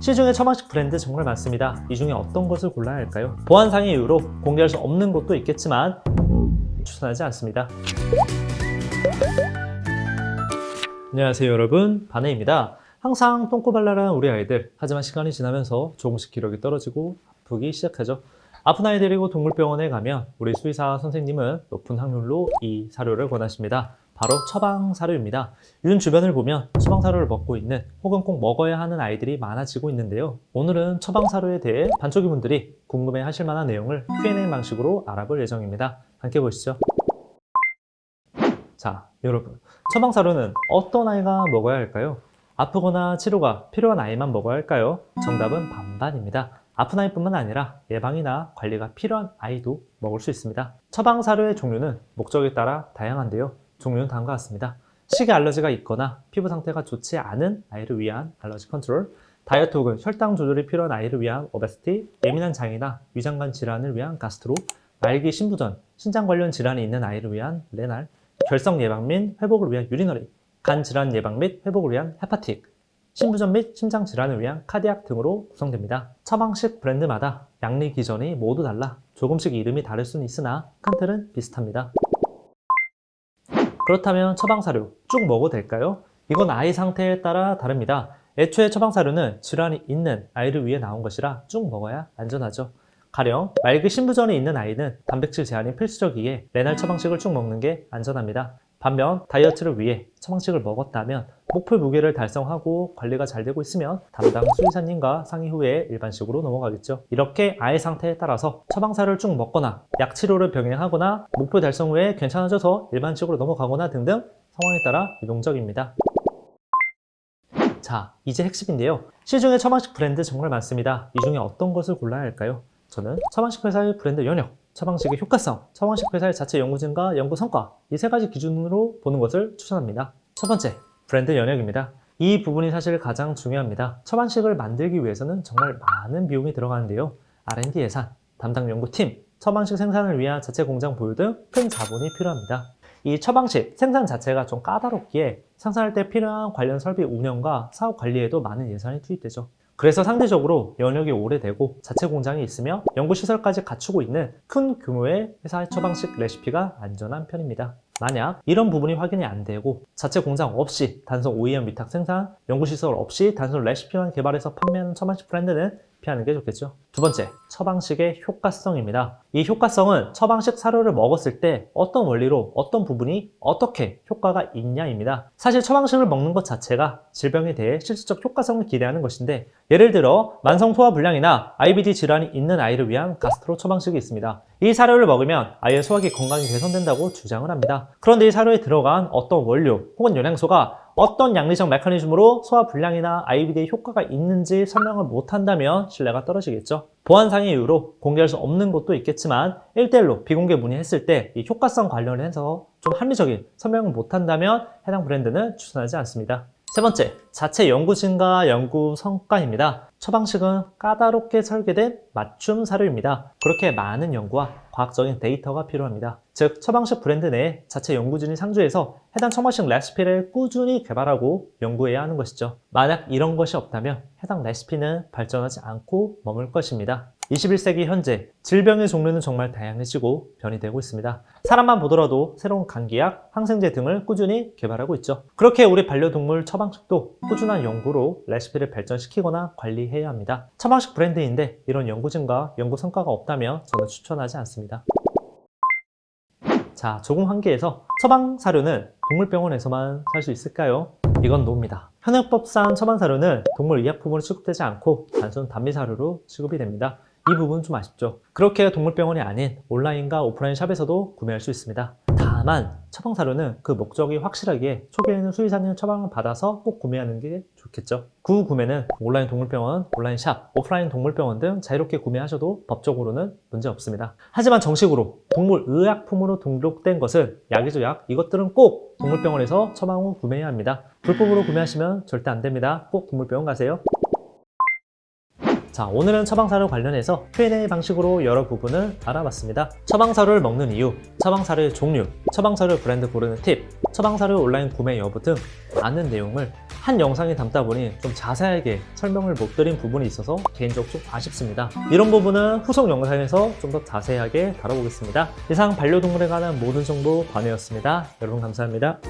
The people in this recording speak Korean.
시중에 처방식 브랜드 정말 많습니다. 이 중에 어떤 것을 골라야 할까요? 보안상의 이유로 공개할 수 없는 곳도 있겠지만 추천하지 않습니다. 안녕하세요 여러분, 바네입니다. 항상 똥꼬발랄한 우리 아이들, 하지만 시간이 지나면서 조금씩 기력이 떨어지고 아프기 시작하죠. 아픈 아이 데리고 동물병원에 가면 우리 수의사 선생님은 높은 확률로 이 사료를 권하십니다. 바로 처방사료입니다. 요즘 주변을 보면 처방사료를 먹고 있는 혹은 꼭 먹어야 하는 아이들이 많아지고 있는데요. 오늘은 처방사료에 대해 반쪽이분들이 궁금해 하실 만한 내용을 Q&A 방식으로 알아볼 예정입니다. 함께 보시죠. 자, 여러분, 처방사료는 어떤 아이가 먹어야 할까요? 아프거나 치료가 필요한 아이만 먹어야 할까요? 정답은 반반입니다. 아픈 아이뿐만 아니라 예방이나 관리가 필요한 아이도 먹을 수 있습니다. 처방사료의 종류는 목적에 따라 다양한데요. 종류는 다음과 같습니다. 식이 알러지가 있거나 피부 상태가 좋지 않은 아이를 위한 알러지 컨트롤, 다이어트 혹은 혈당 조절이 필요한 아이를 위한 오베시티, 예민한 장이나 위장관 질환을 위한 가스트로, 말기 신부전, 신장 관련 질환이 있는 아이를 위한 레날, 결석 예방 및 회복을 위한 유리너리, 간 질환 예방 및 회복을 위한 헤파틱, 신부전 및 심장 질환을 위한 카디악 등으로 구성됩니다. 처방식 브랜드마다 양리 기전이 모두 달라 조금씩 이름이 다를 수는 있으나 큰 틀은 비슷합니다. 그렇다면 처방사료 쭉 먹어도 될까요? 이건 아이 상태에 따라 다릅니다. 애초에 처방사료는 질환이 있는 아이를 위해 나온 것이라 쭉 먹어야 안전하죠. 가령 말기 신부전이 있는 아이는 단백질 제한이 필수적이기에 레날 처방식을 쭉 먹는 게 안전합니다. 반면 다이어트를 위해 처방식을 먹었다면 목표 무게를 달성하고 관리가 잘 되고 있으면 담당 수의사님과 상의 후에 일반식으로 넘어가겠죠. 이렇게 아이 상태에 따라서 처방사료를 쭉 먹거나 약치료를 병행하거나 목표 달성 후에 괜찮아져서 일반식으로 넘어가거나 등등 상황에 따라 유동적입니다. 자, 이제 핵심인데요. 시중에 처방식 브랜드 정말 많습니다. 이 중에 어떤 것을 골라야 할까요? 저는 처방식 회사의 브랜드 연역, 처방식의 효과성, 처방식 회사의 자체 연구진과 연구 성과, 이 세 가지 기준으로 보는 것을 추천합니다. 첫 번째, 브랜드 연역입니다. 이 부분이 사실 가장 중요합니다. 처방식을 만들기 위해서는 정말 많은 비용이 들어가는데요. R&D 예산, 담당 연구팀, 처방식 생산을 위한 자체 공장 보유 등 큰 자본이 필요합니다. 이 처방식 생산 자체가 좀 까다롭기에 생산할 때 필요한 관련 설비 운영과 사업 관리에도 많은 예산이 투입되죠. 그래서 상대적으로 연역이 오래되고 자체 공장이 있으며 연구시설까지 갖추고 있는 큰 규모의 회사의 처방식 레시피가 안전한 편입니다. 만약 이런 부분이 확인이 안 되고 자체 공장 없이 단순 OEM 위탁 생산, 연구시설 없이 단순 레시피만 개발해서 판매하는 처방식 브랜드는 피하는 게 좋겠죠. 두 번째, 처방식의 효과성입니다. 이 효과성은 처방식 사료를 먹었을 때 어떤 원리로 어떤 부분이 어떻게 효과가 있냐입니다. 사실 처방식을 먹는 것 자체가 질병에 대해 실질적 효과성을 기대하는 것인데, 예를 들어 만성 소화불량이나 IBD 질환이 있는 아이를 위한 가스트로 처방식이 있습니다. 이 사료를 먹으면 아이의 소화기 건강이 개선된다고 주장을 합니다. 그런데 이 사료에 들어간 어떤 원료 혹은 영양소가 어떤 양리적 메커니즘으로 소화불량이나 IBD에 효과가 있는지 설명을 못한다면 신뢰가 떨어지겠죠. 보안상의 이유로 공개할 수 없는 곳도 있겠지만 1대1로 비공개 문의했을 때 이 효과성 관련해서 좀 합리적인 설명을 못한다면 해당 브랜드는 추천하지 않습니다. 세 번째, 자체 연구진과 연구 성과입니다. 처방식은 까다롭게 설계된 맞춤 사료입니다. 그렇게 많은 연구와 과학적인 데이터가 필요합니다. 즉, 처방식 브랜드 내에 자체 연구진이 상주해서 해당 처방식 레시피를 꾸준히 개발하고 연구해야 하는 것이죠. 만약 이런 것이 없다면 해당 레시피는 발전하지 않고 머물 것입니다. 21세기 현재 질병의 종류는 정말 다양해지고 변이되고 있습니다. 사람만 보더라도 새로운 감기약, 항생제 등을 꾸준히 개발하고 있죠. 그렇게 우리 반려동물 처방식도 꾸준한 연구로 레시피를 발전시키거나 관리해야 합니다. 처방식 브랜드인데 이런 연구진과 연구 성과가 없다면 저는 추천하지 않습니다. 자, 조공 한계에서 처방사료는 동물병원에서만 살 수 있을까요? 이건 노입니다. 현행법상 처방사료는 동물의약품으로 취급되지 않고 단순 단미사료로 취급이 됩니다. 이 부분 좀 아쉽죠. 그렇게 동물병원이 아닌 온라인과 오프라인 샵에서도 구매할 수 있습니다. 다만 처방사료는 그 목적이 확실하기에 초기에는 수의사님 처방을 받아서 꼭 구매하는 게 좋겠죠. 그 구매는 온라인 동물병원, 온라인 샵, 오프라인 동물병원 등 자유롭게 구매하셔도 법적으로는 문제 없습니다. 하지만 정식으로 동물의약품으로 등록된 것은 약이죠, 약. 이것들은 꼭 동물병원에서 처방 후 구매해야 합니다. 불법으로 구매하시면 절대 안 됩니다. 꼭 동물병원 가세요. 자, 오늘은 처방사료 관련해서 Q&A 방식으로 여러 부분을 알아봤습니다. 처방사료를 먹는 이유, 처방사료의 종류, 처방사료 브랜드 고르는 팁, 처방사료 온라인 구매 여부 등 많은 내용을 한 영상에 담다 보니 좀 자세하게 설명을 못 드린 부분이 있어서 개인적으로 좀 아쉽습니다. 이런 부분은 후속 영상에서 좀 더 자세하게 다뤄보겠습니다. 이상 반려동물에 관한 모든 정보 관우였습니다. 여러분 감사합니다.